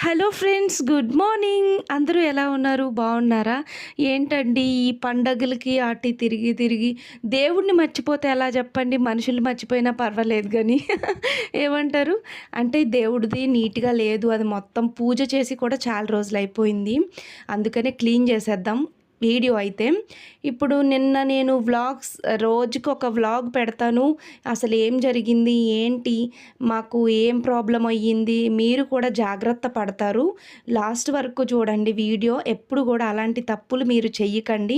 Hello friends, good morning. అందరూ ఎలా ఉన్నారు? బాగున్నారా? ఏంటండి ఈ పండగలకి అటు తిరిగి తిరిగి దేవుడిని మర్చిపోతే ఎలా చెప్పండి? మనుషులు మర్చిపోయినా పర్వాలేదు కానీ ఏమంటారు? అంటే దేవుడిది నీట్‌గా లేదు. అది మొత్తం పూజ చేసి కూడా చాలా రోజులు అయిపోయింది. అందుకనే క్లీన్ చేసేద్దాం వీడియో అయితే. ఇప్పుడు నిన్న నేను వ్లాగ్స్ రోజుకొక వ్లాగ్ పెడతాను. అసలు ఏం జరిగింది? ఏంటి? మాకు ఏం ప్రాబ్లమ్ అయ్యింది? మీరు కూడా జాగ్రత్త పడతారు. లాస్ట్ వరకు చూడండి వీడియో. ఎప్పుడు కూడా అలాంటి తప్పులు మీరు చెయ్యకండి.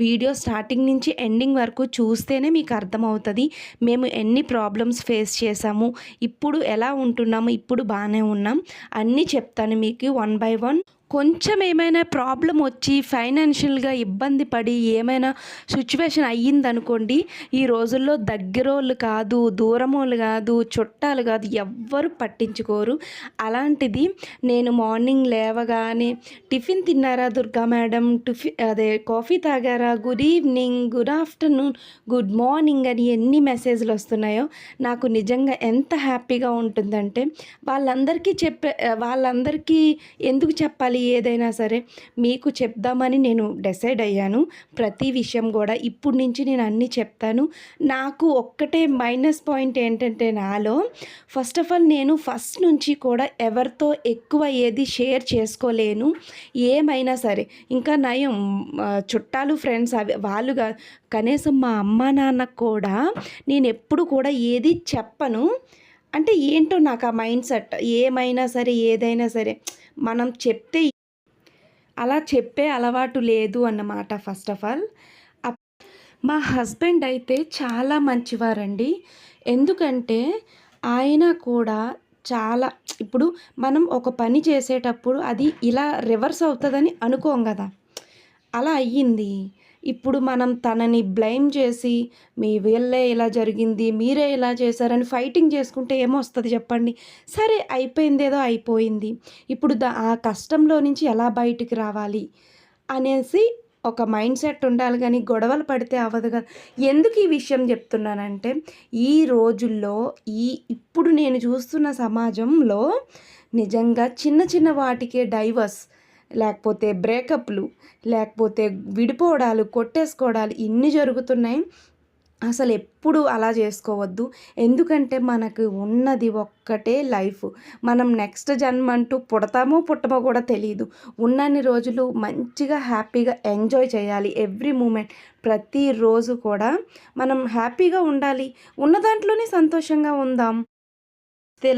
వీడియో స్టార్టింగ్ నుంచి ఎండింగ్ వరకు చూస్తేనే మీకు అర్థమవుతది. మేము ఎన్ని ప్రాబ్లమ్స్ ఫేస్ చేశాము, ఇప్పుడు ఎలా ఉంటున్నాము, ఇప్పుడు బాగానే ఉన్నాం అన్నీ చెప్తాను మీకు వన్ బై వన్. కొంచెం ఏమైనా ప్రాబ్లం వచ్చి ఫైనాన్షియల్గా ఇబ్బంది పడి ఏమైనా సిచ్యువేషన్ అయ్యిందనుకోండి, ఈ రోజుల్లో దగ్గరోళ్ళు కాదు, దూరమోళ్ళు కాదు, చుట్టాలు కాదు, ఎవ్వరు పట్టించుకోరు. అలాంటిది నేను మార్నింగ్ లేవగానే టిఫిన్ తిన్నారా దుర్గా మేడం, కాఫీ తాగారా, good evening, good afternoon, good morning అని ఎన్ని మెసేజ్లు వస్తున్నాయో నాకు నిజంగా ఎంత హ్యాపీగా ఉంటుందంటే, వాళ్ళందరికీ ఎందుకు చెప్పాలి ఏదైనా సరే, మీకు చెప్దామని నేను డిసైడ్ అయ్యాను. ప్రతి విషయం కూడా ఇప్పుడు నుంచి నేను అన్నీ చెప్తాను. నాకు ఒక్కటే మైనస్ పాయింట్ ఏంటంటే, నాలో ఫస్ట్ ఆఫ్ ఆల్ నేను ఫస్ట్ నుంచి కూడా ఎవరితో ఎక్కువ ఏది షేర్ చేసుకోలేను. ఏమైనా సరే ఇంకా నయం చుట్టాలు ఫ్రెండ్స్ అవి వాళ్ళుగా, కనీసం మా అమ్మ నాన్నకు కూడా నేను ఎప్పుడు కూడా ఏది చెప్పను. అంటే ఏంటో నాకు ఆ మైండ్ సెట్, ఏమైనా సరే ఏదైనా సరే మనం చెప్తే, అలా చెప్పే అలవాటు లేదు అన్నమాట ఫస్ట్ ఆఫ్ ఆల్. మా హస్బెండ్ అయితే చాలా మంచివారండి. ఎందుకంటే ఆయన కూడా చాలా, ఇప్పుడు మనం ఒక పని చేసేటప్పుడు అది ఇలా రివర్స్ అవుతుందని అనుకోం కదా, అలా అయ్యింది. ఇప్పుడు మనం తనని బ్లేమ్ చేసి, మీ వీళ్ళే ఇలా జరిగింది, మీరే ఇలా చేశారని ఫైటింగ్ చేసుకుంటే ఏమొస్తుంది చెప్పండి? సరే అయిపోయిందేదో అయిపోయింది. ఇప్పుడు ఆ కష్టంలో నుంచి ఎలా బయటికి రావాలి అనేసి ఒక మైండ్ సెట్ ఉండాలి కానీ గొడవలు పడితే అవ్వదు కదా. ఎందుకు ఈ విషయం చెప్తున్నానంటే, ఈ రోజుల్లో ఇప్పుడు నేను చూస్తున్న సమాజంలో నిజంగా చిన్న చిన్న వాటికే డైవర్స్, లేకపోతే బ్రేకప్లు, లేకపోతే విడిపోవడాలు, కొట్టేసుకోవడాలు ఇన్ని జరుగుతున్నాయి. అసలు ఎప్పుడు అలా చేసుకోవద్దు. ఎందుకంటే మనకు ఉన్నది ఒక్కటే లైఫ్. మనం నెక్స్ట్ జన్మ అంటూ పుడతామో పుట్టమో కూడా తెలీదు. ఉన్నన్ని రోజులు మంచిగా హ్యాపీగా ఎంజాయ్ చేయాలి. ఎవ్రీ మూమెంట్, ప్రతిరోజు కూడా మనం హ్యాపీగా ఉండాలి. ఉన్న దాంట్లోనే సంతోషంగా ఉందాం.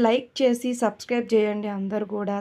లైక్ చేసి సబ్స్క్రైబ్ చేయండి అందరూ కూడా.